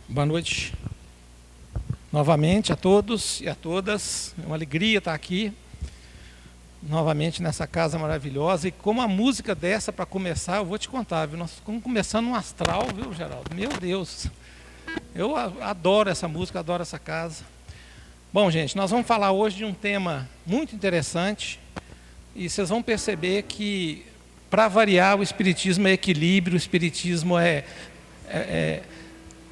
Boa noite novamente a todos e a todas. É uma alegria estar aqui novamente nessa casa maravilhosa. E como a música dessa para começar, eu vou te contar, viu? Nós estamos começando um astral, viu, Geraldo? Meu Deus, eu adoro essa música, adoro essa casa. Bom, gente, nós vamos falar hoje de um tema muito interessante e vocês vão perceber que, para variar, o Espiritismo é equilíbrio, o Espiritismo é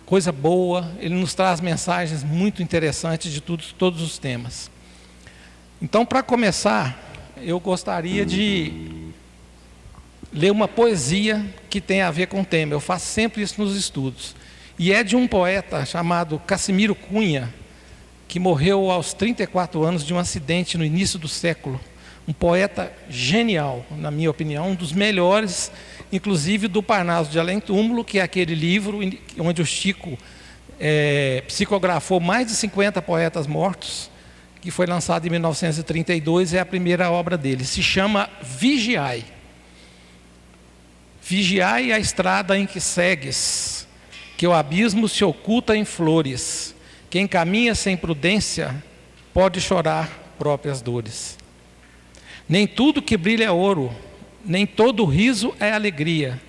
coisa boa, ele nos traz mensagens muito interessantes de todos os temas. Então, para começar, eu gostaria de ler uma poesia que tem a ver com o tema. Eu faço sempre isso nos estudos. E é de um poeta chamado Cassimiro Cunha, que morreu aos 34 anos de um acidente no início do século. Um poeta genial, na minha opinião, um dos melhores, inclusive do Parnaso de Além Túmulo, que é aquele livro onde o Chico psicografou mais de 50 poetas mortos, que foi lançado em 1932, é a primeira obra dele. Se chama Vigiai. Vigiai a estrada em que segues, que o abismo se oculta em flores. Quem caminha sem prudência pode chorar próprias dores. Nem tudo que brilha é ouro, nem todo riso é alegria.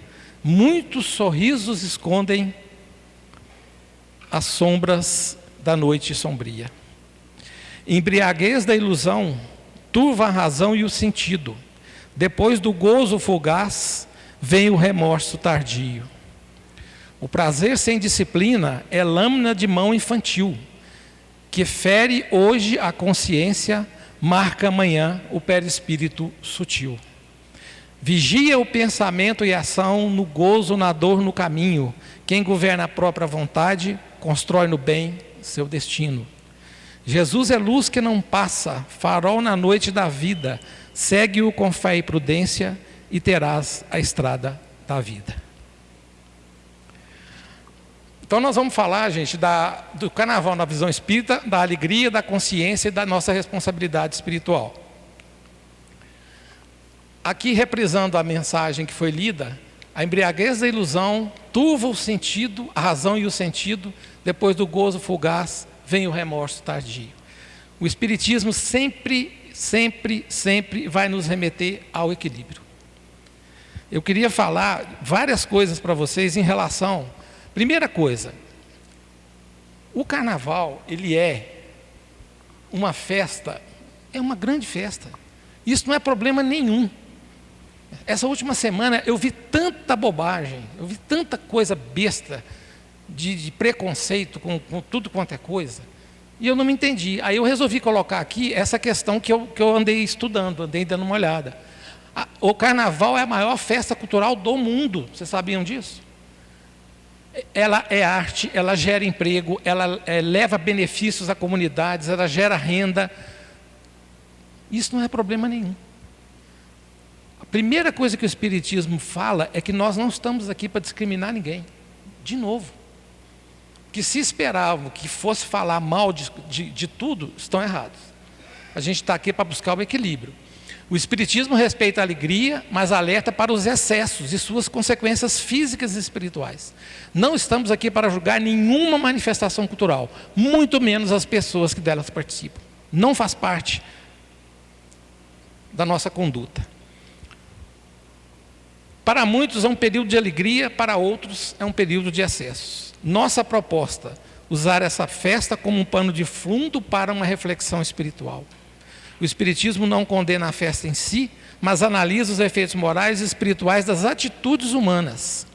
Muitos sorrisos escondem as sombras da noite sombria. Embriaguez da ilusão turva a razão e o sentido. Depois do gozo fugaz, vem o remorso tardio. O prazer sem disciplina é lâmina de mão infantil, que fere hoje a consciência, marca amanhã o perispírito sutil. Vigia o pensamento e a ação, no gozo, na dor, no caminho. Quem governa a própria vontade, constrói no bem seu destino. Jesus é luz que não passa, farol na noite da vida. Segue-o com fé e prudência e terás a estrada da vida. Então nós vamos falar, gente, do carnaval na visão espírita, da alegria, da consciência e da nossa responsabilidade espiritual. Aqui, reprisando a mensagem que foi lida, a embriaguez da ilusão turva o sentido, a razão e o sentido, depois do gozo fugaz, vem o remorso tardio. O Espiritismo sempre vai nos remeter ao equilíbrio. Eu queria falar várias coisas para vocês em relação... Primeira coisa, o carnaval, ele é uma festa, é uma grande festa. Isso não é problema nenhum. Essa última semana eu vi tanta bobagem, eu vi tanta coisa besta, de preconceito com tudo quanto é coisa, e eu não me entendi. Aí eu resolvi colocar aqui essa questão que eu andei estudando, andei dando uma olhada. O carnaval é a maior festa cultural do mundo, vocês sabiam disso? Ela é arte, ela gera emprego, ela leva benefícios a comunidades, ela gera renda. Isso não é problema nenhum. A primeira coisa que o Espiritismo fala é que nós não estamos aqui para discriminar ninguém. De novo. Que se esperavam que fosse falar mal de tudo, estão errados. A gente está aqui para buscar o equilíbrio. O Espiritismo respeita a alegria, mas alerta para os excessos e suas consequências físicas e espirituais. Não estamos aqui para julgar nenhuma manifestação cultural, muito menos as pessoas que delas participam. Não faz parte da nossa conduta. Para muitos é um período de alegria, para outros é um período de excessos. Nossa proposta, usar essa festa como um pano de fundo para uma reflexão espiritual. O Espiritismo não condena a festa em si, mas analisa os efeitos morais e espirituais das atitudes humanas.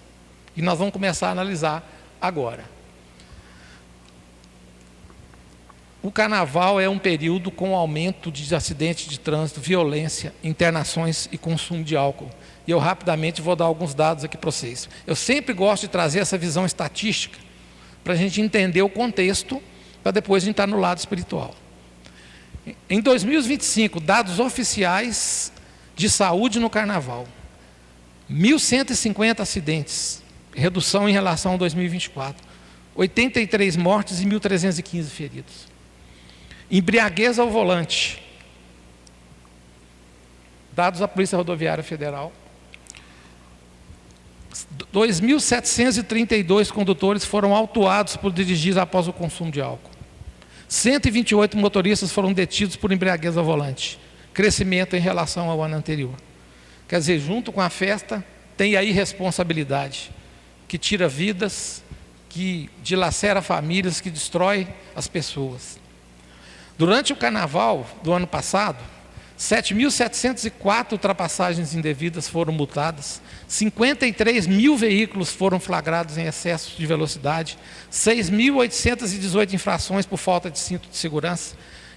E nós vamos começar a analisar agora. O carnaval é um período com aumento de acidentes de trânsito, violência, internações e consumo de álcool. E eu rapidamente vou dar alguns dados aqui para vocês. Eu sempre gosto de trazer essa visão estatística, para a gente entender o contexto, para depois a gente estar no lado espiritual. Em 2025, dados oficiais de saúde no carnaval, 1.150 acidentes, redução em relação a 2024, 83 mortes e 1.315 feridos. Embriaguez ao volante, dados da Polícia Rodoviária Federal, 2.732 condutores foram autuados por dirigir após o consumo de álcool. 128 motoristas foram detidos por embriaguez ao volante. Crescimento em relação ao ano anterior. Quer dizer, junto com a festa, tem a irresponsabilidade, que tira vidas, que dilacera famílias, que destrói as pessoas. Durante o carnaval do ano passado, 7.704 ultrapassagens indevidas foram multadas, 53 mil veículos foram flagrados em excesso de velocidade, 6.818 infrações por falta de cinto de segurança,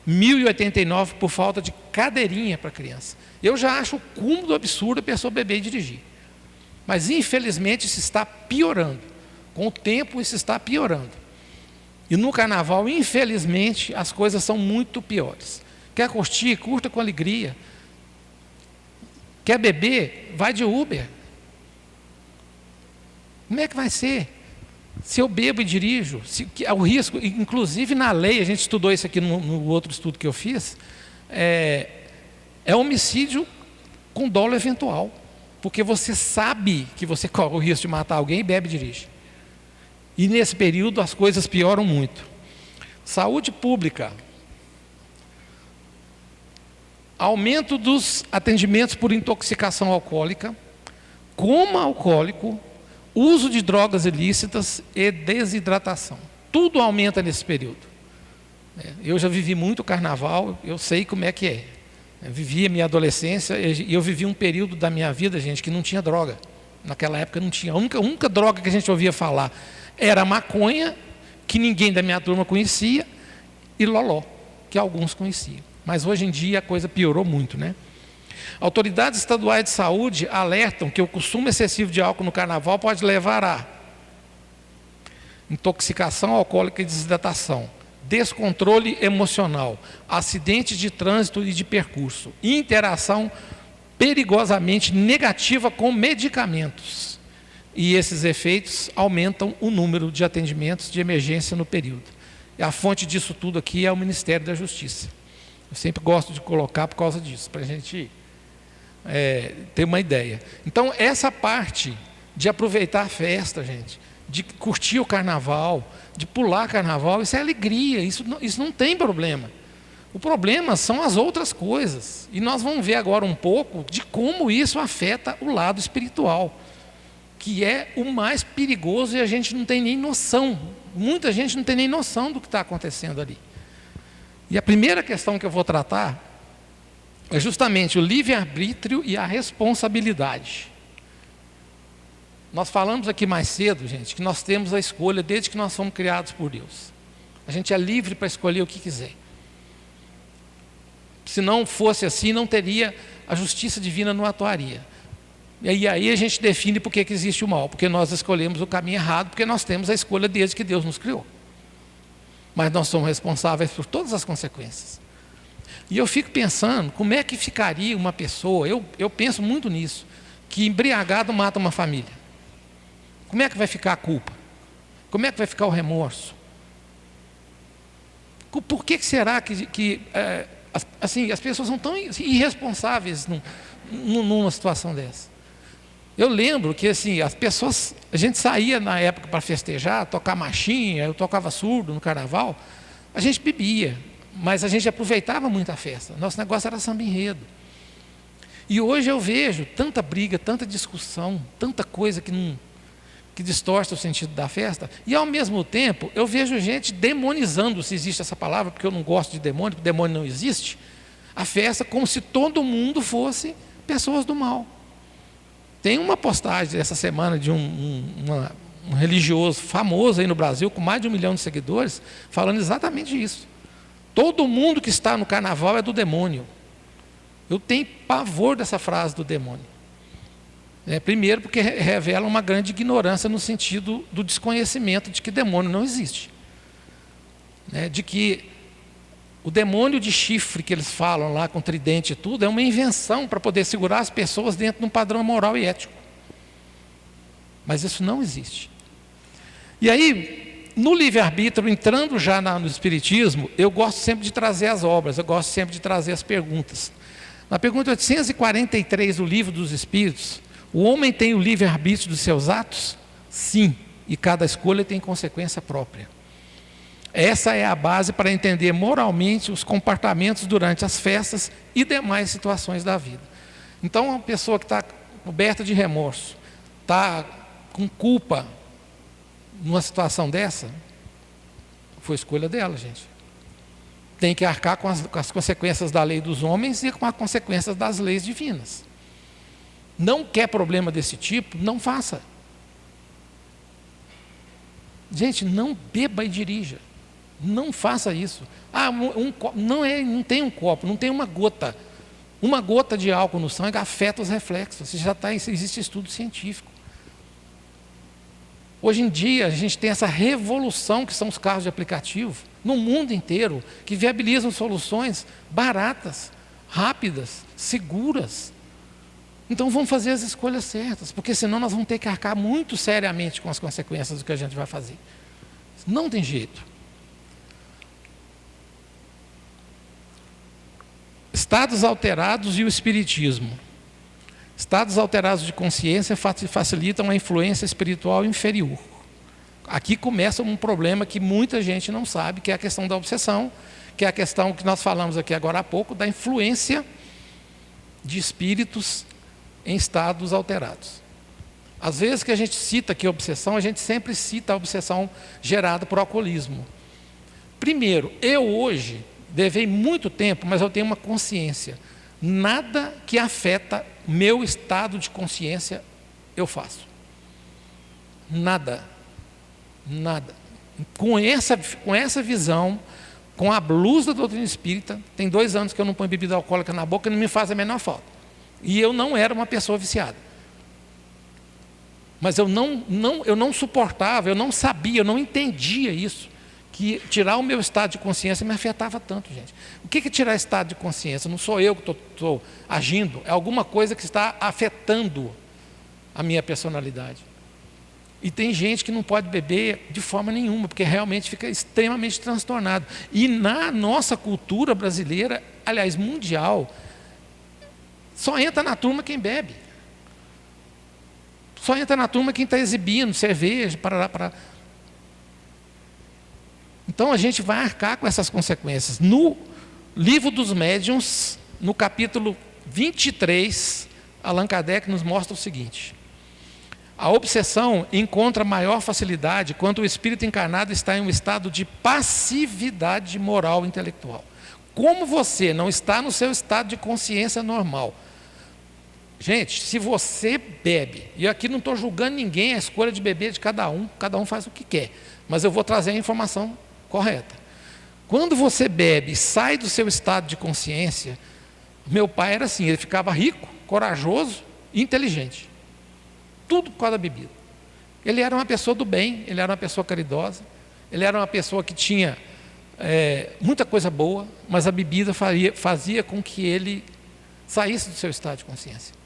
1.089 por falta de cadeirinha para criança. Eu já acho o cúmulo do absurdo a pessoa beber e dirigir. Mas, infelizmente, isso está piorando. Com o tempo, isso está piorando. E no carnaval, infelizmente, as coisas são muito piores. Quer curtir? Curta com alegria. Quer beber? Vai de Uber. Como é que vai ser? Se eu bebo e dirijo, o risco, inclusive na lei, a gente estudou isso aqui no outro estudo que eu fiz, é homicídio com dolo eventual. Porque você sabe que você corre o risco de matar alguém e bebe e dirige. E nesse período as coisas pioram muito. Saúde pública. Aumento dos atendimentos por intoxicação alcoólica, coma alcoólico, uso de drogas ilícitas e desidratação. Tudo aumenta nesse período. Eu já vivi muito carnaval, eu sei como é que é. Eu vivi a minha adolescência e eu vivi um período da minha vida, gente, que não tinha droga. Naquela época não tinha. A única droga que a gente ouvia falar era maconha, que ninguém da minha turma conhecia, e loló, que alguns conheciam. Mas hoje em dia a coisa piorou muito, né? Autoridades estaduais de saúde alertam que o consumo excessivo de álcool no carnaval pode levar a intoxicação alcoólica e desidratação, descontrole emocional, acidentes de trânsito e de percurso, interação perigosamente negativa com medicamentos. E esses efeitos aumentam o número de atendimentos de emergência no período. E a fonte disso tudo aqui é o Ministério da Justiça. Eu sempre gosto de colocar por causa disso, para a gente ter uma ideia. Então, essa parte de aproveitar a festa, gente, de curtir o carnaval, de pular carnaval, isso é alegria, isso não tem problema. O problema são as outras coisas. E nós vamos ver agora um pouco de como isso afeta o lado espiritual, que é o mais perigoso e a gente não tem nem noção. Muita gente não tem nem noção do que está acontecendo ali. E a primeira questão que eu vou tratar é justamente o livre-arbítrio e a responsabilidade. Nós falamos aqui mais cedo, gente, que nós temos a escolha desde que nós fomos criados por Deus. A gente é livre para escolher o que quiser. Se não fosse assim, não teria a justiça divina, não atuaria. E aí a gente define por que existe o mal, porque nós escolhemos o caminho errado, porque nós temos a escolha desde que Deus nos criou. Mas nós somos responsáveis por todas as consequências. E eu fico pensando, como é que ficaria uma pessoa, eu penso muito nisso, que embriagado mata uma família. Como é que vai ficar a culpa? Como é que vai ficar o remorso? Por que será que as pessoas são tão irresponsáveis numa situação dessa? Eu lembro que assim, a gente saía na época para festejar, tocar marchinha, eu tocava surdo no carnaval, a gente bebia, mas a gente aproveitava muito a festa. Nosso negócio era samba enredo. E hoje eu vejo tanta briga, tanta discussão, tanta coisa que distorce o sentido da festa, e ao mesmo tempo eu vejo gente demonizando, se existe essa palavra, porque eu não gosto de demônio, porque demônio não existe, a festa como se todo mundo fosse pessoas do mal. Tem uma postagem essa semana de um religioso famoso aí no Brasil, com mais de 1 milhão de seguidores, falando exatamente isso. Todo mundo que está no carnaval é do demônio. Eu tenho pavor dessa frase do demônio. Primeiro porque revela uma grande ignorância no sentido do desconhecimento de que demônio não existe. De que o demônio de chifre que eles falam lá com tridente e tudo é uma invenção para poder segurar as pessoas dentro de um padrão moral e ético. Mas isso não existe. E aí, no livre-arbítrio, entrando já no Espiritismo, eu gosto sempre de trazer as obras, eu gosto sempre de trazer as perguntas. Na pergunta 843 do Livro dos Espíritos, O homem tem o livre-arbítrio dos seus atos? Sim, e cada escolha tem consequência própria. Essa é a base para entender moralmente os comportamentos durante as festas e demais situações da vida. Então, uma pessoa que está coberta de remorso, está com culpa numa situação dessa, foi escolha dela, gente. Tem que arcar com as consequências da lei dos homens e com as consequências das leis divinas. Não quer problema desse tipo? Não faça. Gente, não beba e dirija. Não faça isso. Não tem um copo, não tem uma gota. Uma gota de álcool no sangue afeta os reflexos. Existe estudo científico. Hoje em dia, a gente tem essa revolução que são os carros de aplicativo, no mundo inteiro, que viabilizam soluções baratas, rápidas, seguras. Então vamos fazer as escolhas certas, porque senão nós vamos ter que arcar muito seriamente com as consequências do que a gente vai fazer. Não tem jeito. Estados alterados e o espiritismo. Estados alterados de consciência facilitam a influência espiritual inferior. Aqui começa um problema que muita gente não sabe, que é a questão da obsessão, que é a questão que nós falamos aqui agora há pouco, da influência de espíritos em estados alterados. Às vezes que a gente cita aqui a obsessão, a gente sempre cita a obsessão gerada por alcoolismo. Primeiro, eu hoje levei muito tempo, mas eu tenho uma consciência. Nada que afeta meu estado de consciência eu faço. Nada. Nada. Com essa visão, com a luz da doutrina espírita, tem 2 anos que eu não ponho bebida alcoólica na boca e não me faz a menor falta. E eu não era uma pessoa viciada. Mas eu não suportava, eu não sabia, eu não entendia isso. Que tirar o meu estado de consciência me afetava tanto, gente. O que é tirar estado de consciência? Não sou eu que estou agindo, é alguma coisa que está afetando a minha personalidade. E tem gente que não pode beber de forma nenhuma, porque realmente fica extremamente transtornado. E na nossa cultura brasileira, aliás, mundial, só entra na turma quem bebe. Só entra na turma quem está exibindo cerveja, para. Então a gente vai arcar com essas consequências. No Livro dos Médiuns, no capítulo 23, Allan Kardec nos mostra o seguinte: a obsessão encontra maior facilidade quando o espírito encarnado está em um estado de passividade moral e intelectual. Como você não está no seu estado de consciência normal. Gente, se você bebe, e aqui não estou julgando ninguém, a escolha de beber de cada um faz o que quer, mas eu vou trazer a informação correta. Quando você bebe e sai do seu estado de consciência, meu pai era assim, ele ficava rico, corajoso e inteligente. Tudo por causa da bebida. Ele era uma pessoa do bem, ele era uma pessoa caridosa, ele era uma pessoa que tinha muita coisa boa, mas a bebida fazia com que ele saísse do seu estado de consciência.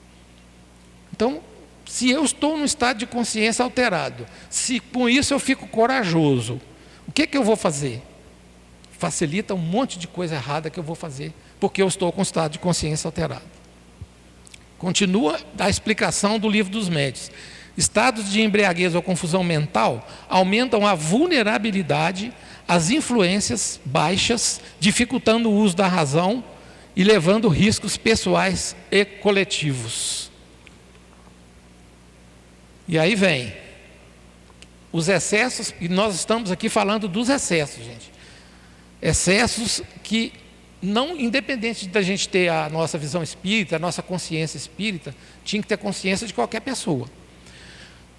Então, se eu estou num estado de consciência alterado, se com isso eu fico corajoso, o que eu vou fazer? Facilita um monte de coisa errada que eu vou fazer, porque eu estou com estado de consciência alterado. Continua a explicação do Livro dos Médiuns. Estados de embriaguez ou confusão mental aumentam a vulnerabilidade às influências baixas, dificultando o uso da razão e levando riscos pessoais e coletivos. E aí vem os excessos, e nós estamos aqui falando dos excessos, gente. Excessos que, não, independente da gente ter a nossa visão espírita, a nossa consciência espírita, tinha que ter consciência de qualquer pessoa.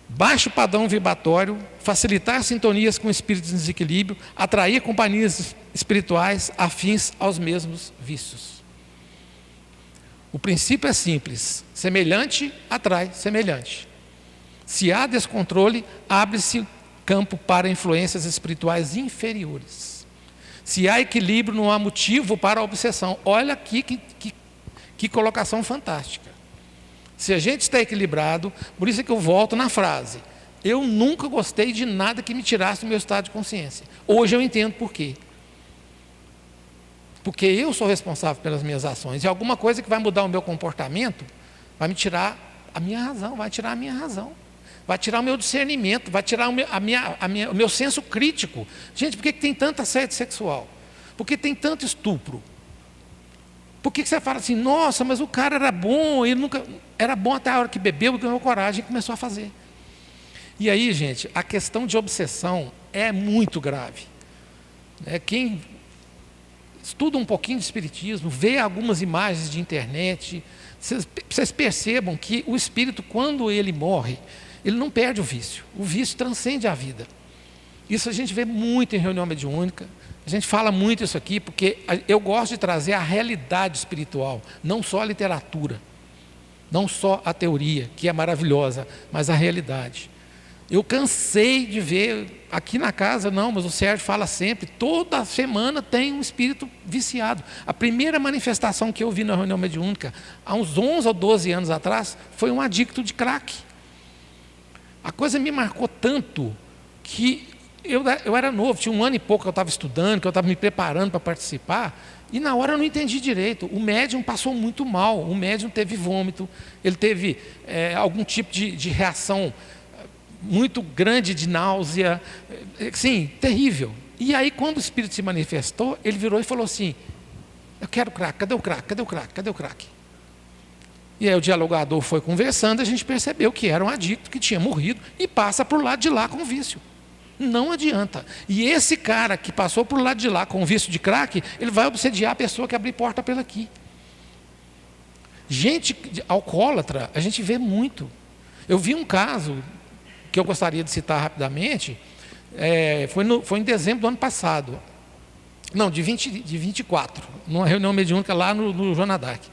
Baixo padrão vibratório, facilitar sintonias com espíritos em desequilíbrio, atrair companhias espirituais afins aos mesmos vícios. O princípio é simples: semelhante atrai semelhante. Se há descontrole, abre-se campo para influências espirituais inferiores. Se há equilíbrio, não há motivo para a obsessão. Olha aqui que colocação fantástica. Se a gente está equilibrado, por isso é que eu volto na frase: eu nunca gostei de nada que me tirasse do meu estado de consciência. Hoje eu entendo por quê. Porque eu sou responsável pelas minhas ações. E alguma coisa que vai mudar o meu comportamento vai me tirar a minha razão, vai tirar a minha razão. Vai tirar o meu discernimento, vai tirar o meu senso crítico. Gente, por que tem tanta assédio sexual? Por que tem tanto estupro? Por que você fala assim, nossa, mas o cara era bom, ele nunca... Era bom até a hora que bebeu e ganhou coragem e começou a fazer. E aí, gente, a questão de obsessão é muito grave. Quem estuda um pouquinho de espiritismo, vê algumas imagens de internet, vocês percebam que o espírito, quando ele morre, ele não perde o vício transcende a vida. Isso a gente vê muito em reunião mediúnica, a gente fala muito isso aqui, porque eu gosto de trazer a realidade espiritual, não só a literatura, não só a teoria, que é maravilhosa, mas a realidade. Eu cansei de ver, aqui na casa não, mas o Sérgio fala sempre, toda semana tem um espírito viciado. A primeira manifestação que eu vi na reunião mediúnica, há uns 11 ou 12 anos atrás, foi um adicto de crack. A coisa me marcou tanto que eu era novo, tinha 1 ano e pouco que eu estava estudando, que eu estava me preparando para participar, e na hora eu não entendi direito. O médium passou muito mal, o médium teve vômito, ele teve algum tipo de reação muito grande de náusea, sim, terrível. E aí quando o espírito se manifestou, ele virou e falou assim, eu quero crack, cadê o crack, cadê o crack, cadê o crack? E aí o dialogador foi conversando, a gente percebeu que era um adicto que tinha morrido e passa por lado de lá com vício. Não adianta. E esse cara que passou por lado de lá com vício de crack, ele vai obsediar a pessoa que abrir porta pela aqui. Gente alcoólatra, a gente vê muito. Eu vi um caso que eu gostaria de citar rapidamente, foi em dezembro do ano passado, não, de 24, numa reunião mediúnica lá no Joana d'Arc.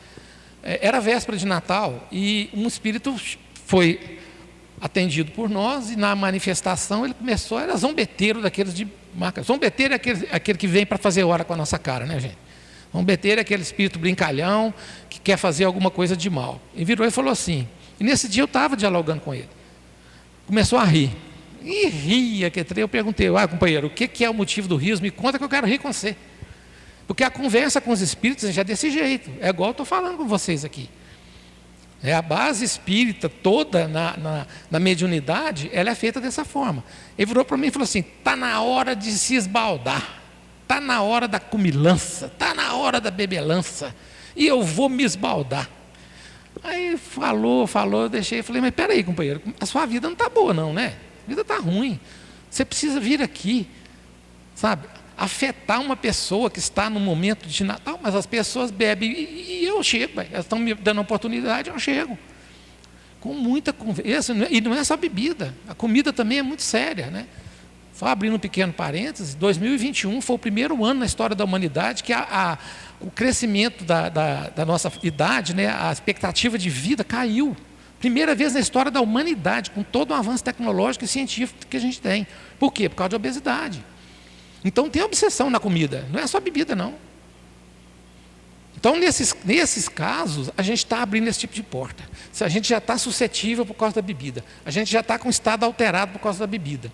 Era véspera de Natal e um espírito foi atendido por nós e na manifestação ele começou, era zombeteiro daqueles de marca. Zombeteiro é aquele que vem para fazer hora com a nossa cara, né, gente? Zombeteiro é aquele espírito brincalhão que quer fazer alguma coisa de mal. E virou e falou assim, e nesse dia eu estava dialogando com ele. Começou a rir. E ria, eu perguntei, companheiro, o que é o motivo do riso? Me conta que eu quero rir com você. Porque a conversa com os espíritos já é desse jeito. É igual eu estou falando com vocês aqui. A base espírita toda na mediunidade, ela é feita dessa forma. Ele virou para mim e falou assim, está na hora de se esbaldar. Está na hora da comilança. Está na hora da bebelança. E eu vou me esbaldar. Aí falou, eu deixei, falei, mas peraí, companheiro, a sua vida não está boa não, né? A vida está ruim. Você precisa vir aqui, sabe? Afetar uma pessoa que está no momento de Natal, mas as pessoas bebem e eu chego, elas estão me dando oportunidade, eu chego. Com muita conversa, e não é só bebida, a comida também é muito séria, né? Só abrindo um pequeno parênteses, 2021 foi o primeiro ano na história da humanidade que o crescimento da nossa idade, né, a expectativa de vida caiu. Primeira vez na história da humanidade, com todo o avanço tecnológico e científico que a gente tem. Por quê? Por causa de obesidade. Então tem obsessão na comida, não é só bebida não. Então nesses casos, a gente está abrindo esse tipo de porta. Se a gente já está suscetível por causa da bebida, a gente já está com o estado alterado por causa da bebida.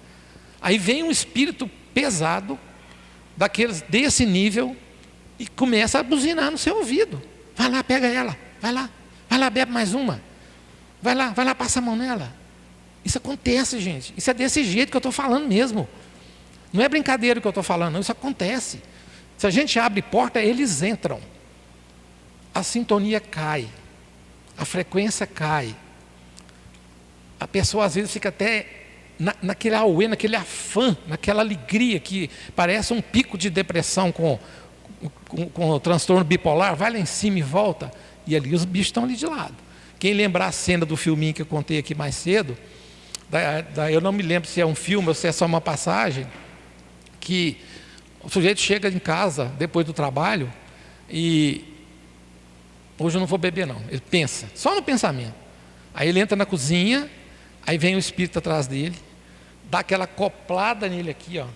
Aí vem um espírito pesado, desse nível, e começa a buzinar no seu ouvido. Vai lá, pega ela, vai lá, bebe mais uma. Vai lá, passa a mão nela. Isso acontece, gente. Isso é desse jeito que eu estou falando mesmo. Não é brincadeira o que eu estou falando, não, isso acontece. Se a gente abre porta, eles entram. A sintonia cai, a frequência cai. A pessoa às vezes fica até naquele auê, naquele afã, naquela alegria que parece um pico de depressão com o transtorno bipolar, vai lá em cima e volta, e ali os bichos estão ali de lado. Quem lembrar a cena do filminho que eu contei aqui mais cedo, eu não me lembro se é um filme ou se é só uma passagem, que o sujeito chega em casa depois do trabalho e hoje eu não vou beber não, ele pensa, só no pensamento. Aí ele entra na cozinha, aí vem o espírito atrás dele, dá aquela acoplada nele aqui, ó.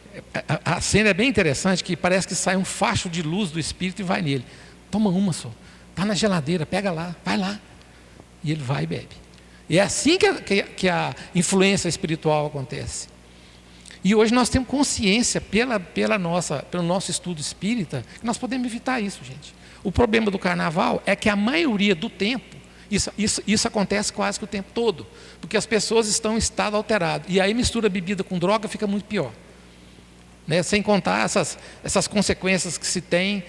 A cena é bem interessante, que parece que sai um facho de luz do espírito e vai nele. Toma uma só, está na geladeira, pega lá, vai lá. E ele vai e bebe. E é assim que a influência espiritual acontece. E hoje nós temos consciência, pelo nosso estudo espírita, que nós podemos evitar isso, gente. O problema do carnaval é que a maioria do tempo Isso acontece quase que o tempo todo, porque as pessoas estão em estado alterado. E aí mistura bebida com droga, fica muito pior. Né? Sem contar essas consequências que se tem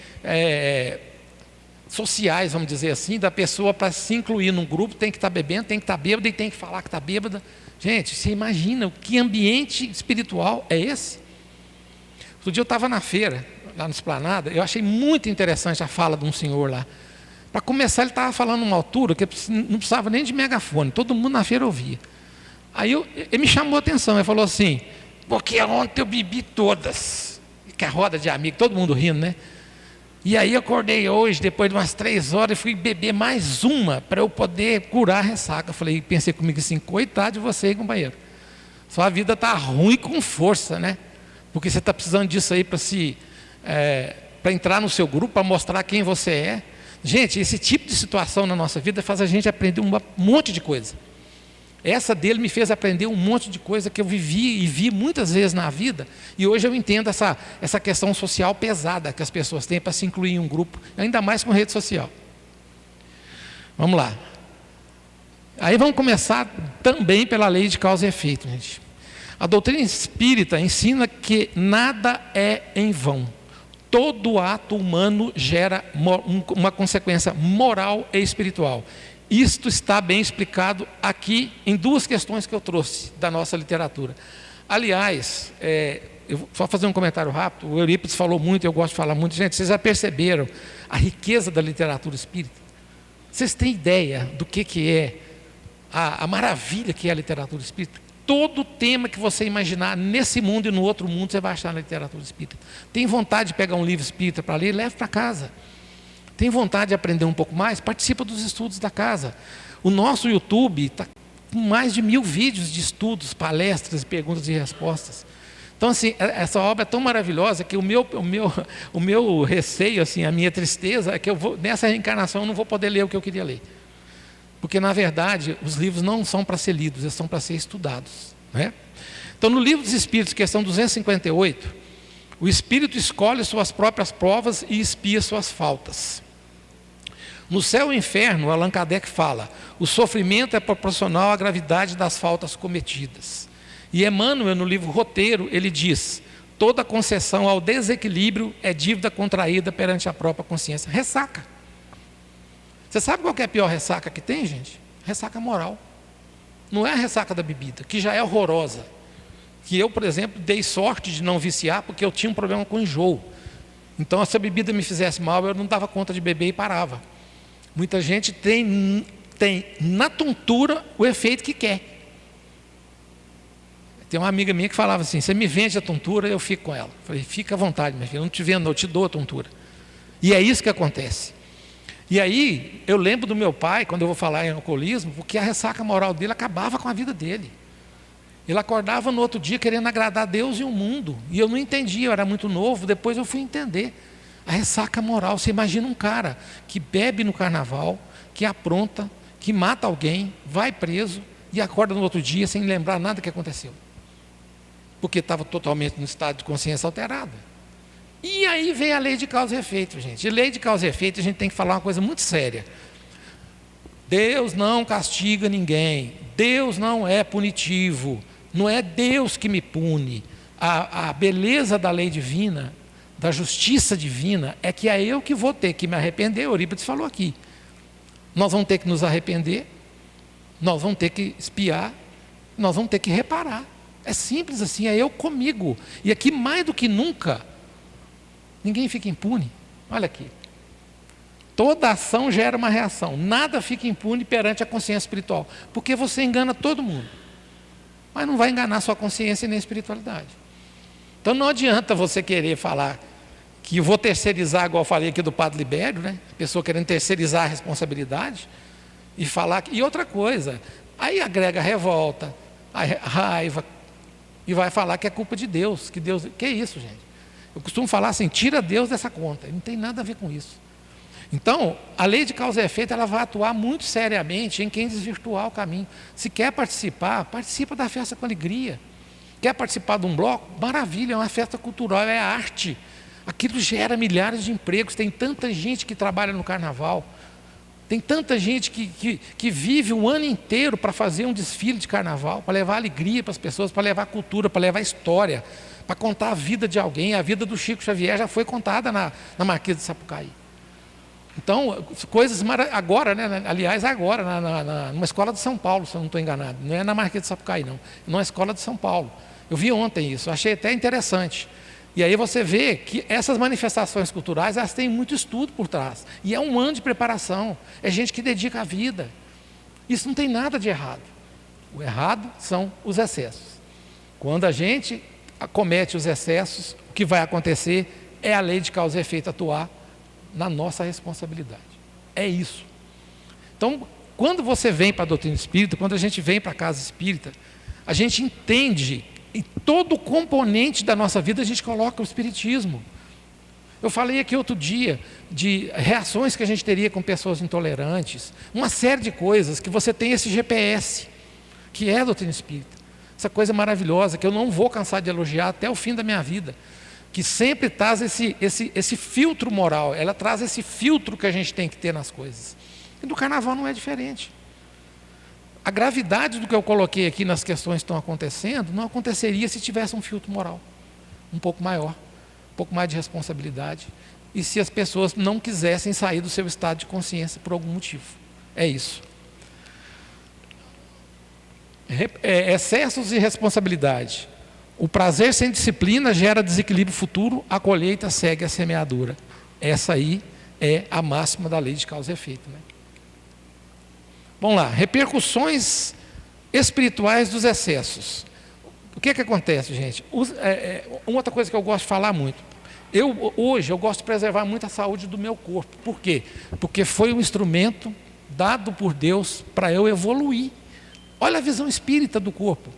sociais, vamos dizer assim, da pessoa para se incluir num grupo, tem que estar bebendo, tem que estar bêbada e tem que falar que está bêbada. Gente, você imagina que ambiente espiritual é esse? Outro dia eu estava na feira, lá no Esplanada, eu achei muito interessante a fala de um senhor lá. Para começar, ele estava falando numa altura que não precisava nem de megafone, todo mundo na feira ouvia. Aí ele me chamou a atenção, ele falou assim, porque ontem eu bebi todas, que é a roda de amigo, todo mundo rindo, né? E aí eu acordei hoje, depois de umas 3 horas, e fui beber mais uma para eu poder curar a ressaca. Eu falei, pensei comigo assim, coitado de você, companheiro. Sua vida está ruim com força, né? Porque você está precisando disso aí para entrar no seu grupo, para mostrar quem você é. Gente, esse tipo de situação na nossa vida faz a gente aprender um monte de coisa. Essa dele me fez aprender um monte de coisa que eu vivi e vi muitas vezes na vida, e hoje eu entendo essa questão social pesada que as pessoas têm para se incluir em um grupo, ainda mais com rede social. Vamos lá. Aí vamos começar também pela lei de causa e efeito, gente. A doutrina espírita ensina que nada é em vão. Todo ato humano gera uma consequência moral e espiritual. Isto está bem explicado aqui em 2 questões que eu trouxe da nossa literatura. Aliás, eu vou só fazer um comentário rápido. O Eurípides falou muito, eu gosto de falar muito. Gente, vocês já perceberam a riqueza da literatura espírita? Vocês têm ideia do que é a maravilha que é a literatura espírita? Todo tema que você imaginar nesse mundo e no outro mundo, você vai achar na literatura espírita. Tem vontade de pegar um livro espírita para ler? Leve para casa. Tem vontade de aprender um pouco mais? Participa dos estudos da casa. O nosso YouTube está com mais de 1000 vídeos de estudos, palestras, perguntas e respostas. Então, assim, essa obra é tão maravilhosa que o meu receio, assim, a minha tristeza é que nessa reencarnação eu não vou poder ler o que eu queria ler. Porque, na verdade, os livros não são para ser lidos, eles são para ser estudados. Né? Então, no Livro dos Espíritos, questão 258, o Espírito escolhe suas próprias provas e expia suas faltas. No Céu e Inferno, Allan Kardec fala, o sofrimento é proporcional à gravidade das faltas cometidas. E Emmanuel, no livro Roteiro, ele diz, toda concessão ao desequilíbrio é dívida contraída perante a própria consciência. Ressaca. Você sabe qual que é a pior ressaca que tem, gente? Ressaca moral. Não é a ressaca da bebida, que já é horrorosa. Que eu, por exemplo, dei sorte de não viciar, porque eu tinha um problema com enjoo. Então, se a bebida me fizesse mal, eu não dava conta de beber e parava. Muita gente tem na tontura o efeito que quer. Tem uma amiga minha que falava assim, você me vende a tontura, eu fico com ela. Eu falei, fica à vontade, minha filha, eu não te vendo, eu te dou a tontura. E é isso que acontece. E aí, eu lembro do meu pai, quando eu vou falar em alcoolismo, porque a ressaca moral dele acabava com a vida dele. Ele acordava no outro dia querendo agradar a Deus e o mundo. E eu não entendia, eu era muito novo, depois eu fui entender. A ressaca moral, você imagina um cara que bebe no carnaval, que apronta, que mata alguém, vai preso e acorda no outro dia sem lembrar nada que aconteceu. Porque estava totalmente no estado de consciência alterado. E aí vem a lei de causa e efeito, gente. E lei de causa e efeito, a gente tem que falar uma coisa muito séria. Deus não castiga ninguém. Deus não é punitivo. Não é Deus que me pune. A beleza da lei divina, da justiça divina, é que é eu que vou ter que me arrepender. Eurípides falou aqui. Nós vamos ter que nos arrepender, nós vamos ter que espiar, nós vamos ter que reparar. É simples assim, é eu comigo. E aqui, mais do que nunca, ninguém fica impune. Olha aqui. Toda ação gera uma reação. Nada fica impune perante a consciência espiritual. Porque você engana todo mundo. Mas não vai enganar sua consciência nem a espiritualidade. Então não adianta você querer falar que eu vou terceirizar, igual eu falei aqui do Padre Libério, né? A pessoa querendo terceirizar a responsabilidade e falar. E outra coisa, aí agrega revolta, a raiva, e vai falar que é culpa de Deus. Que é isso, gente? Eu costumo falar assim, tira Deus dessa conta. Não tem nada a ver com isso. Então, a lei de causa e efeito, ela vai atuar muito seriamente em quem desvirtuar o caminho. Se quer participar, participa da festa com alegria. Quer participar de um bloco? Maravilha, é uma festa cultural, é arte. Aquilo gera milhares de empregos, tem tanta gente que trabalha no carnaval. Tem tanta gente que vive o ano inteiro para fazer um desfile de carnaval, para levar alegria para as pessoas, para levar cultura, para levar história, para contar a vida de alguém. A vida do Chico Xavier já foi contada na Marquesa de Sapucaí. Então, coisas agora, né? Aliás, agora, numa escola de São Paulo, se eu não estou enganado. Não é na Marquesa de Sapucaí, não. Numa escola de São Paulo. Eu vi ontem isso, achei até interessante. E aí você vê que essas manifestações culturais, elas têm muito estudo por trás. E é um ano de preparação. É gente que dedica a vida. Isso não tem nada de errado. O errado são os excessos. Quando a gente comete os excessos, o que vai acontecer é a lei de causa e efeito atuar na nossa responsabilidade. É isso. Então, quando você vem para a doutrina espírita, quando a gente vem para a casa espírita, a gente entende, em todo componente da nossa vida a gente coloca o espiritismo. Eu falei aqui outro dia de reações que a gente teria com pessoas intolerantes, uma série de coisas que você tem esse GPS, que é a doutrina espírita. Essa coisa maravilhosa que eu não vou cansar de elogiar até o fim da minha vida, que sempre traz esse filtro moral, ela traz esse filtro que a gente tem que ter nas coisas. E do carnaval não é diferente. A gravidade do que eu coloquei aqui nas questões que estão acontecendo, não aconteceria se tivesse um filtro moral um pouco maior, um pouco mais de responsabilidade, e se as pessoas não quisessem sair do seu estado de consciência por algum motivo. É isso. Excessos e responsabilidade. O prazer sem disciplina gera desequilíbrio futuro, a colheita segue a semeadura. Essa aí é a máxima da lei de causa e efeito, né? Vamos lá, repercussões espirituais dos excessos. O que acontece, gente? Uma outra coisa que eu gosto de falar muito. Hoje eu gosto de preservar muito a saúde do meu corpo. Por quê? Porque foi um instrumento dado por Deus para eu evoluir. Olha a visão espírita do corpo.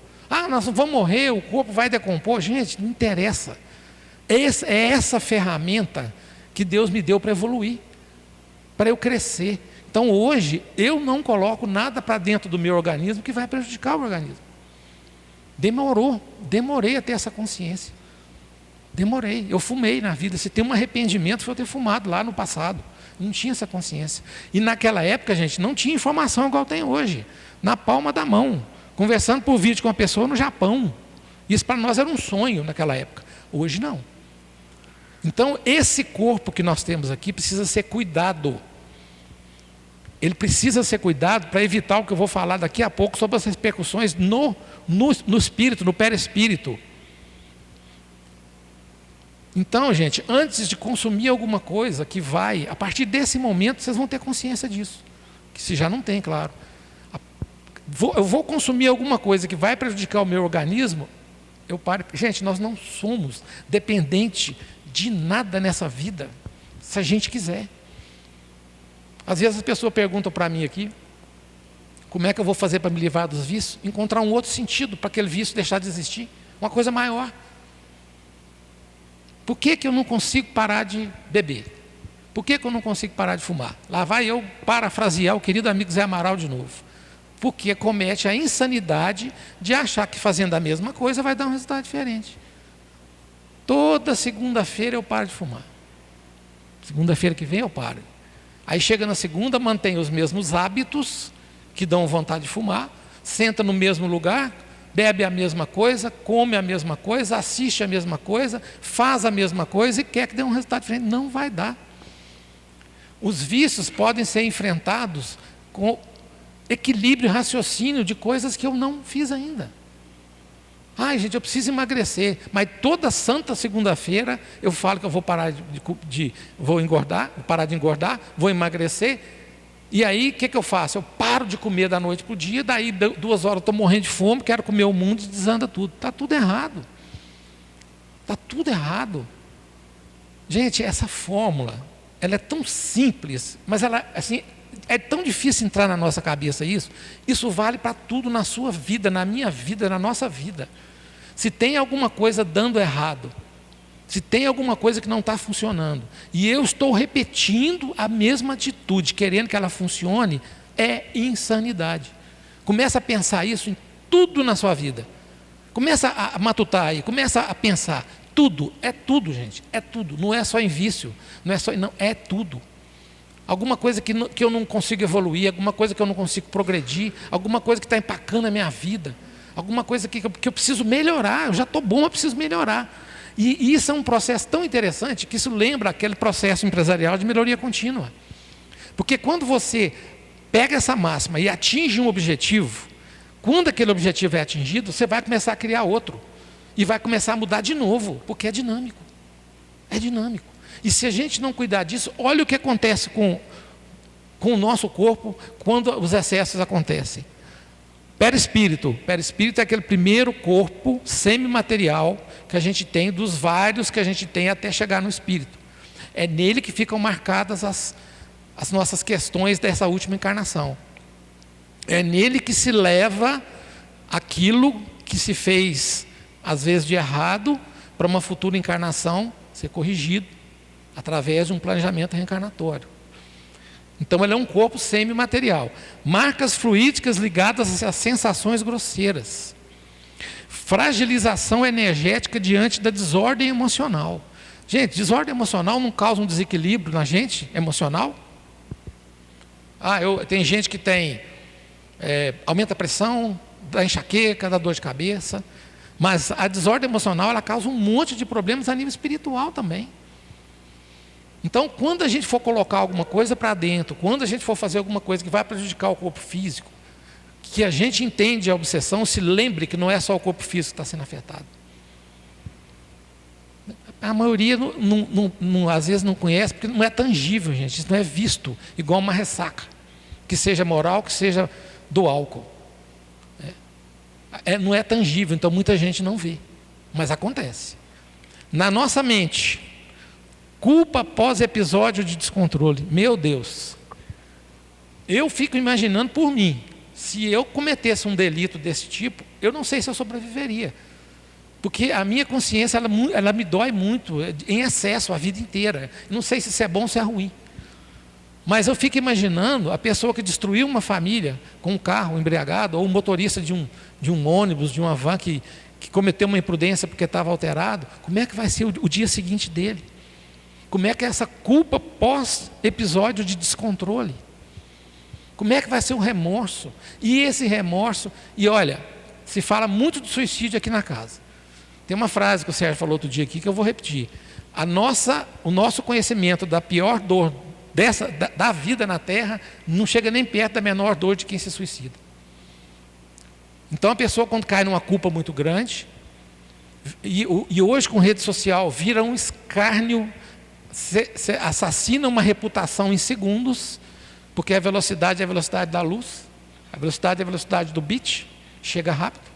Nós vamos morrer, o corpo vai decompor. Gente, não interessa. É essa ferramenta que Deus me deu para evoluir, para eu crescer. Então hoje eu não coloco nada para dentro do meu organismo que vai prejudicar o organismo. Demorei a ter essa consciência. Demorei, eu fumei na vida. Se tem um arrependimento foi eu ter fumado lá no passado. Não tinha essa consciência. E naquela época, gente, não tinha informação igual tem hoje. Na palma da mão, conversando por vídeo com uma pessoa no Japão. Isso para nós era um sonho naquela época. Hoje não. Então esse corpo que nós temos aqui precisa ser cuidado. Ele precisa ser cuidado para evitar o que eu vou falar daqui a pouco sobre as repercussões no espírito, no perispírito. Então, gente, antes de consumir alguma coisa que vai, a partir desse momento vocês vão ter consciência disso. Que se já não tem, claro. Eu vou consumir alguma coisa que vai prejudicar o meu organismo, eu paro. Gente, nós não somos dependentes de nada nessa vida, se a gente quiser. Às vezes as pessoas perguntam para mim aqui, como é que eu vou fazer para me livrar dos vícios? Encontrar um outro sentido para aquele vício deixar de existir, uma coisa maior. Por que eu não consigo parar de beber? Por que eu não consigo parar de fumar? Lá vai eu parafrasear o querido amigo Zé Amaral de novo. Porque comete a insanidade de achar que fazendo a mesma coisa vai dar um resultado diferente. Toda segunda-feira eu paro de fumar. Segunda-feira que vem eu paro. Aí chega na segunda, mantém os mesmos hábitos que dão vontade de fumar, senta no mesmo lugar, bebe a mesma coisa, come a mesma coisa, assiste a mesma coisa, faz a mesma coisa e quer que dê um resultado diferente. Não vai dar. Os vícios podem ser enfrentados com equilíbrio e raciocínio de coisas que eu não fiz ainda. Gente, eu preciso emagrecer, mas toda santa segunda-feira eu falo que eu vou parar vou engordar, vou parar de engordar, vou emagrecer, e aí o que eu faço? Eu paro de comer da noite para o dia, daí 2 horas eu estou morrendo de fome, quero comer o mundo e desanda tudo. Está tudo errado. Está tudo errado. Gente, essa fórmula, ela é tão simples, mas ela, assim, é tão difícil entrar na nossa cabeça isso. Isso vale para tudo na sua vida, na minha vida, na nossa vida. Se tem alguma coisa dando errado, se tem alguma coisa que não está funcionando, e eu estou repetindo a mesma atitude, querendo que ela funcione, é insanidade. Começa a pensar isso em tudo na sua vida. Começa a matutar aí, começa a pensar. Tudo, gente, é tudo. Não é só em vício, não, é tudo. alguma coisa que eu não consigo evoluir, alguma coisa que eu não consigo progredir, alguma coisa que está empacando a minha vida, alguma coisa que eu preciso melhorar. Eu já estou bom, eu preciso melhorar. E isso é um processo tão interessante que isso lembra aquele processo empresarial de melhoria contínua. Porque quando você pega essa máxima e atinge um objetivo, quando aquele objetivo é atingido, você vai começar a criar outro. E vai começar a mudar de novo, porque é dinâmico. É dinâmico. E se a gente não cuidar disso, olha o que acontece com o nosso corpo quando os excessos acontecem. Perispírito. Perispírito é aquele primeiro corpo semimaterial que a gente tem, dos vários que a gente tem até chegar no espírito. É nele que ficam marcadas as nossas questões dessa última encarnação. É nele que se leva aquilo que se fez, às vezes de errado, para uma futura encarnação ser corrigido através de um planejamento reencarnatório. Então ele é um corpo semimaterial. Marcas fluídicas ligadas às sensações grosseiras. Fragilização energética diante da desordem emocional. Gente, desordem emocional não causa um desequilíbrio na gente emocional? Tem gente que tem aumenta a pressão, dá enxaqueca, dá dor de cabeça. Mas a desordem emocional ela causa um monte de problemas a nível espiritual também. Então, quando a gente for colocar alguma coisa para dentro, quando a gente for fazer alguma coisa que vai prejudicar o corpo físico, que a gente entende a obsessão, se lembre que não é só o corpo físico que está sendo afetado. A maioria, às vezes, não conhece, porque não é tangível, gente. Isso não é visto, igual uma ressaca. Que seja moral, que seja do álcool. Não é tangível, então muita gente não vê. Mas acontece. Na nossa mente, culpa após episódio de descontrole. Meu Deus. Eu fico imaginando por mim. Se eu cometesse um delito desse tipo, eu não sei se eu sobreviveria. Porque a minha consciência, ela me dói muito, em excesso, a vida inteira. Não sei se isso é bom ou se é ruim. Mas eu fico imaginando a pessoa que destruiu uma família com um carro embriagado, ou o motorista de um ônibus, de uma van que cometeu uma imprudência porque estava alterado. Como é que vai ser o dia seguinte dele? Como é que é essa culpa pós-episódio de descontrole? Como é que vai ser o remorso? E esse remorso, e olha, se fala muito de suicídio aqui na casa. Tem uma frase que o Sérgio falou outro dia aqui que eu vou repetir. O nosso conhecimento da pior dor da vida na Terra não chega nem perto da menor dor de quem se suicida. Então a pessoa, quando cai numa culpa muito grande, e hoje com rede social vira um escárnio, assassina uma reputação em segundos, porque a velocidade é a velocidade da luz, a velocidade é a velocidade do bit, chega rápido,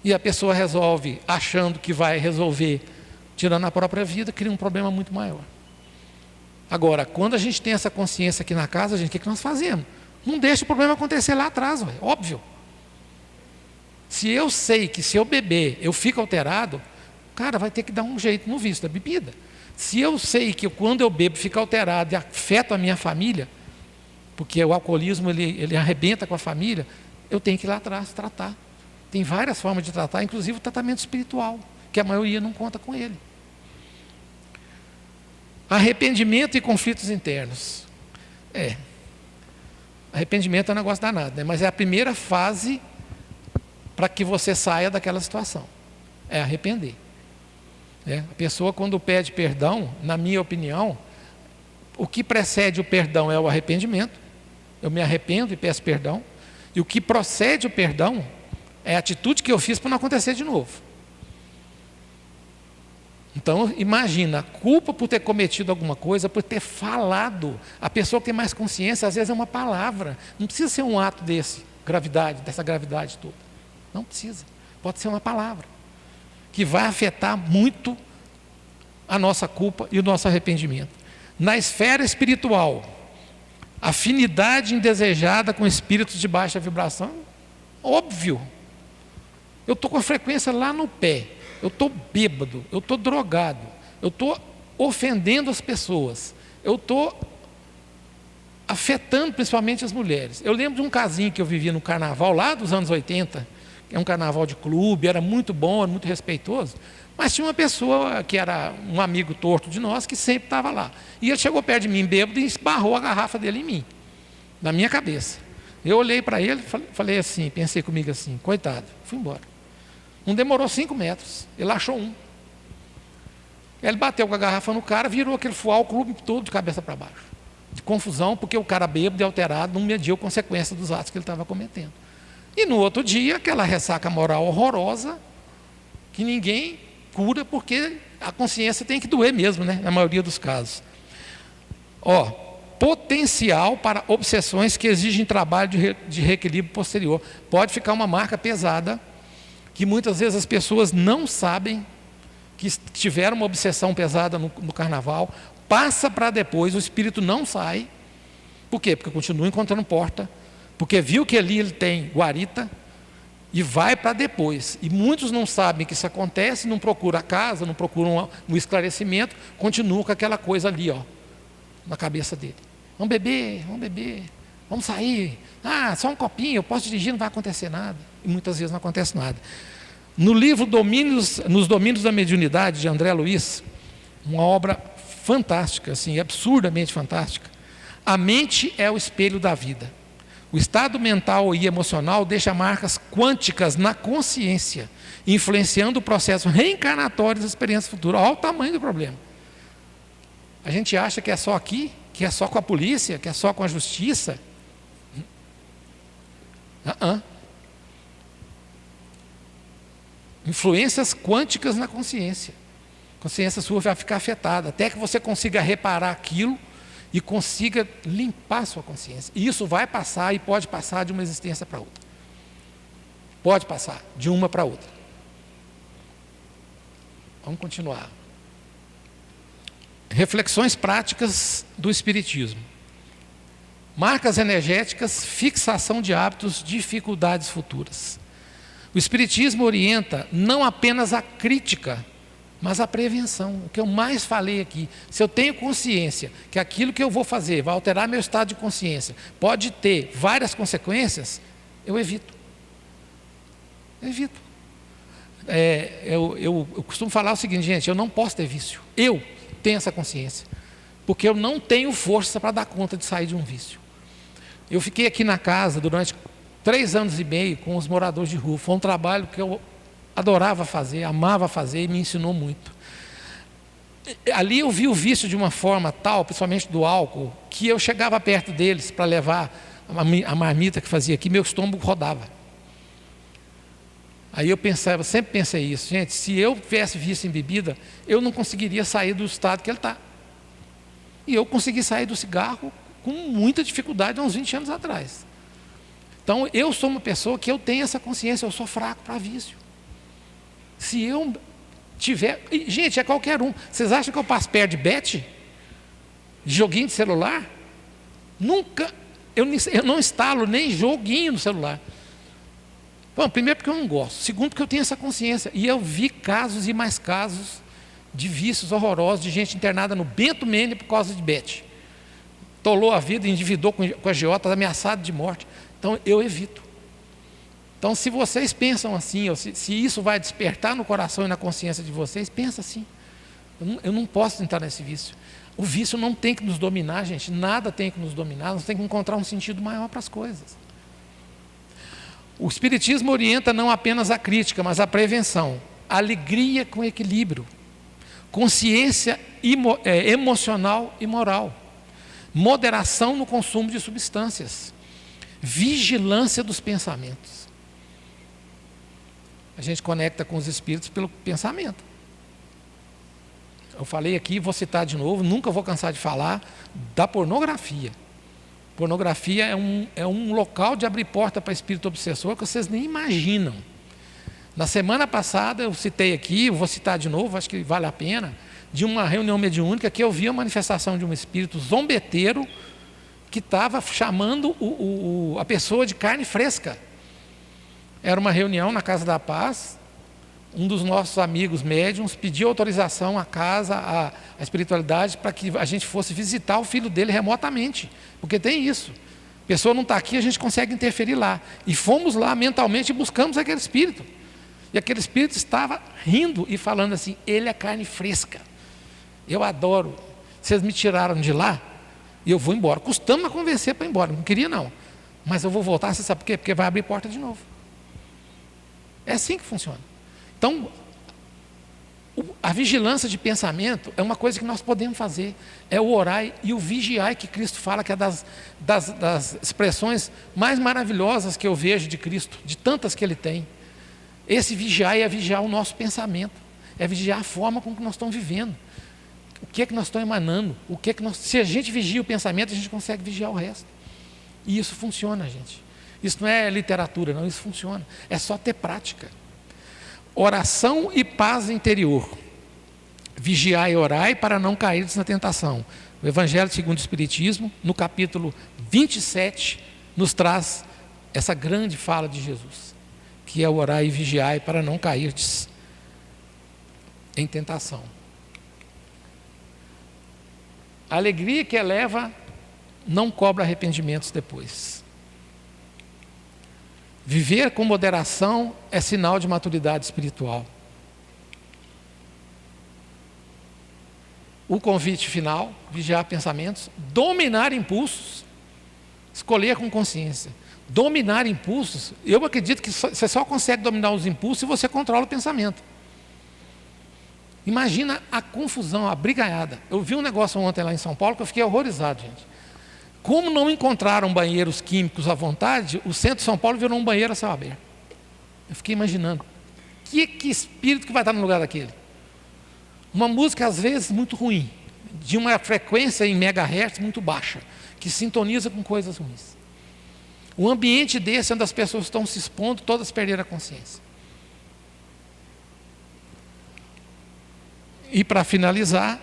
e a pessoa resolve, achando que vai resolver, tirando a própria vida, cria um problema muito maior. Agora, quando a gente tem essa consciência aqui na casa, gente, o que nós fazemos? Não deixa o problema acontecer lá atrás, óbvio. Se eu sei que se eu beber, eu fico alterado, cara, vai ter que dar um jeito no vício da bebida. Se eu sei que quando eu bebo fica alterado e afeta a minha família, porque o alcoolismo ele arrebenta com a família, eu tenho que ir lá atrás tratar. Tem várias formas de tratar, inclusive o tratamento espiritual, que a maioria não conta com ele. Arrependimento e conflitos internos. Arrependimento é um negócio danado, né? Mas é a primeira fase para que você saia daquela situação. É arrepender. A pessoa, quando pede perdão, na minha opinião, o que precede o perdão é o arrependimento. Eu me arrependo e peço perdão. E o que procede o perdão é a atitude que eu fiz para não acontecer de novo. Então, imagina, a culpa por ter cometido alguma coisa, por ter falado. A pessoa que tem mais consciência, às vezes é uma palavra. Não precisa ser um ato dessa gravidade toda. Não precisa. Pode ser uma palavra que vai afetar muito a nossa culpa e o nosso arrependimento. Na esfera espiritual, afinidade indesejada com espíritos de baixa vibração, óbvio. Eu estou com a frequência lá no pé. Eu estou bêbado, eu estou drogado, eu estou ofendendo as pessoas, eu estou afetando principalmente as mulheres. Eu lembro de um casinho que eu vivia no carnaval lá dos anos 80, é um carnaval de clube, era muito bom, era muito respeitoso. Mas tinha uma pessoa que era um amigo torto de nós, que sempre estava lá. E ele chegou perto de mim, bêbado, e esbarrou a garrafa dele em mim, na minha cabeça. Eu olhei para ele, falei assim, pensei comigo assim, coitado, fui embora. Não demorou 5 metros, ele achou um. Ele bateu com a garrafa no cara, virou aquele fual, o clube todo de cabeça para baixo. De confusão, porque o cara bêbado e alterado não mediu a consequência dos atos que ele estava cometendo. E no outro dia, aquela ressaca moral horrorosa, que ninguém cura, porque a consciência tem que doer mesmo, né? Na maioria dos casos. Potencial para obsessões que exigem trabalho de reequilíbrio posterior. Pode ficar uma marca pesada, que muitas vezes as pessoas não sabem que tiveram uma obsessão pesada no carnaval, passa para depois, o espírito não sai. Por quê? Porque continua encontrando porta, porque viu que ali ele tem guarita, e vai para depois. E muitos não sabem que isso acontece, não procuram a casa, não procuram um esclarecimento, continuam com aquela coisa ali, na cabeça dele. Vamos beber, vamos sair. Só um copinho, eu posso dirigir, não vai acontecer nada. E muitas vezes não acontece nada. No livro Nos Domínios da Mediunidade, de André Luiz, uma obra fantástica, assim, absurdamente fantástica. A mente é o espelho da vida. O estado mental e emocional deixa marcas quânticas na consciência, influenciando o processo reencarnatório das experiências futuras. Olha o tamanho do problema. A gente acha que é só aqui, que é só com a polícia, que é só com a justiça. Influências quânticas na consciência. A consciência sua vai ficar afetada, até que você consiga reparar aquilo e consiga limpar a sua consciência. E isso vai passar e pode passar de uma existência para outra. Pode passar de uma para outra. Vamos continuar. Reflexões práticas do Espiritismo. Marcas energéticas, fixação de hábitos, dificuldades futuras. O Espiritismo orienta não apenas a crítica, mas a prevenção. O que eu mais falei aqui, se eu tenho consciência que aquilo que eu vou fazer vai alterar meu estado de consciência, pode ter várias consequências, eu evito. Eu costumo falar o seguinte, gente, eu não posso ter vício. Eu tenho essa consciência, porque eu não tenho força para dar conta de sair de um vício. Eu fiquei aqui na casa durante 3 anos e meio com os moradores de rua. Foi um trabalho que eu adorava fazer, amava fazer e me ensinou muito. Ali eu vi o vício de uma forma tal, principalmente do álcool, que eu chegava perto deles para levar a marmita que fazia aqui, meu estômago rodava. Aí eu pensava, sempre pensei isso, gente, se eu tivesse vício em bebida, eu não conseguiria sair do estado que ele está. E eu consegui sair do cigarro com muita dificuldade há uns 20 anos atrás. Então eu sou uma pessoa que eu tenho essa consciência, eu sou fraco para vício. Se eu tiver... Gente, é qualquer um. Vocês acham que eu passo perto de bet? De joguinho de celular? Nunca. Eu não instalo nem joguinho no celular. Bom, primeiro porque eu não gosto. Segundo porque eu tenho essa consciência. E eu vi casos e mais casos de vícios horrorosos, de gente internada no Bento Mene por causa de bet. Tolou a vida, endividou com agiotas, ameaçado de morte. Então eu evito. Então, se vocês pensam assim, ou se isso vai despertar no coração e na consciência de vocês, pensa assim. Eu não posso entrar nesse vício. O vício não tem que nos dominar, gente. Nada tem que nos dominar. Nós temos que encontrar um sentido maior para as coisas. O Espiritismo orienta não apenas a crítica, mas a prevenção. Alegria com equilíbrio. Consciência emocional e moral. Moderação no consumo de substâncias. Vigilância dos pensamentos. A gente conecta com os espíritos pelo pensamento. Eu falei aqui, vou citar de novo, nunca vou cansar de falar da pornografia. Pornografia é um local de abrir porta para espírito obsessor que vocês nem imaginam. Na semana passada eu citei aqui, vou citar de novo, acho que vale a pena, de uma reunião mediúnica que eu vi a manifestação de um espírito zombeteiro que estava chamando a pessoa de carne fresca. Era uma reunião na Casa da Paz, um dos nossos amigos médiums pediu autorização à casa, à espiritualidade, para que a gente fosse visitar o filho dele remotamente, porque tem isso. pessoa não está aqui, a gente consegue interferir lá. E fomos lá mentalmente e buscamos aquele espírito. E aquele espírito estava rindo e falando assim: ele é carne fresca. Eu adoro. Vocês me tiraram de lá e eu vou embora. Custamos a convencer para ir embora. Não queria não. Mas eu vou voltar, você sabe por quê? Porque vai abrir porta de novo. É assim que funciona. Então, a vigilância de pensamento é uma coisa que nós podemos fazer. É o orai e o vigiai que Cristo fala, que é das expressões mais maravilhosas que eu vejo de Cristo, de tantas que Ele tem. Esse vigiai é vigiar o nosso pensamento, é vigiar a forma com que nós estamos vivendo. O que é que nós estamos emanando? Se a gente vigia o pensamento, a gente consegue vigiar o resto. E isso funciona, gente. Isso não é literatura, não, isso funciona. É só ter prática. Oração e paz interior. Vigiai e orai para não cair na tentação. O Evangelho segundo o Espiritismo, no capítulo 27, nos traz essa grande fala de Jesus, que é orai e vigiai para não cair em tentação. A alegria que eleva não cobra arrependimentos depois. Viver com moderação é sinal de maturidade espiritual. O convite final, vigiar pensamentos, dominar impulsos, escolher com consciência. Dominar impulsos, eu acredito que você só consegue dominar os impulsos se você controla o pensamento. Imagina a confusão, a brigaiada. Eu vi um negócio ontem lá em São Paulo que eu fiquei horrorizado, gente. Como não encontraram banheiros químicos à vontade, o centro de São Paulo virou um banheiro a céu aberto. Eu fiquei imaginando, que espírito que vai estar no lugar daquele? Uma música às vezes muito ruim, de uma frequência em megahertz muito baixa, que sintoniza com coisas ruins. Um ambiente desse, onde as pessoas estão se expondo, todas perderam a consciência. E para finalizar,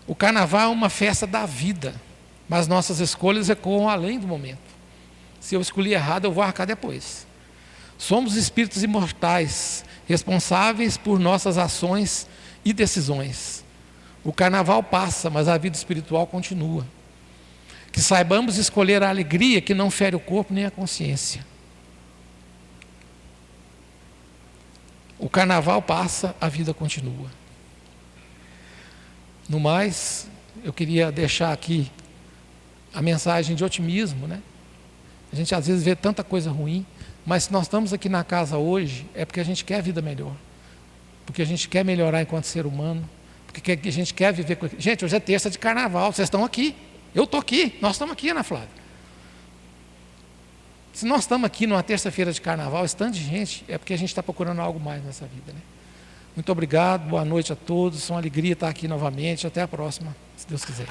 o carnaval é uma festa da vida, mas nossas escolhas ecoam além do momento. Se eu escolhi errado, eu vou arcar depois. Somos espíritos imortais, responsáveis por nossas ações e decisões. O carnaval passa, mas a vida espiritual continua. Que saibamos escolher a alegria que não fere o corpo nem a consciência. O carnaval passa, a vida continua. No mais, eu queria deixar aqui a mensagem de otimismo, né? A gente às vezes vê tanta coisa ruim, mas se nós estamos aqui na casa hoje, é porque a gente quer vida melhor. Porque a gente quer melhorar enquanto ser humano, porque a gente quer viver com... Gente, hoje é terça de carnaval, vocês estão aqui, eu estou aqui, nós estamos aqui, Ana Flávia. Se nós estamos aqui numa terça-feira de carnaval, esse tanto de gente, é porque a gente está procurando algo mais nessa vida, né? Muito obrigado, boa noite a todos, é uma alegria estar aqui novamente, até a próxima, se Deus quiser.